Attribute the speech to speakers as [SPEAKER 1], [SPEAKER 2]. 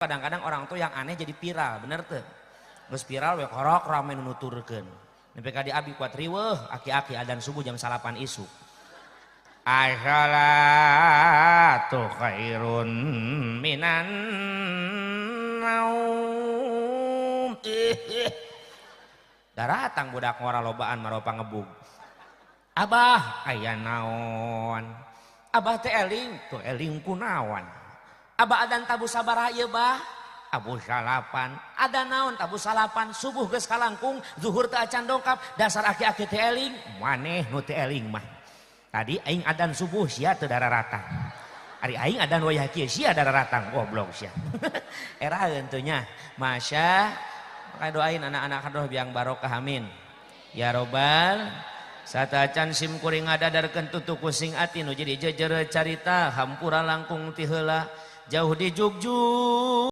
[SPEAKER 1] kadang-kadang orang tuh yang aneh jadi viral, bener tuh. Terus viral we korok rame nuturkeun. Nepi ka di abi kuat riweuh aki-aki adzan subuh jam 8 isuk. As-salatu khairun minan naum. Daratang budak ngora lobaan maropa ngebug. Abah aya naon? Abah teh eling, tuh eling kunaon? Abah adan tabu sabaraha ieu bah? Abu salapan. Ada naon tabu salapan subuh geus kalangkung, zuhur teu acan dongkap, dasar aki-aki teh eling, maneh nu teh eling mah. Tadi aing adan subuh sia teu dararatang. Ari aing adan wayah kieu sia dararatang, goblok sia. Eraeun teu nya. Masya, maka doain anak-anak kadoh biang barokah amin. Ya robbal satacan sim kuring ngadadarkeun tutu kusing ati nu jadi jejer carita hampura langkung ti heula jauh di jugjug.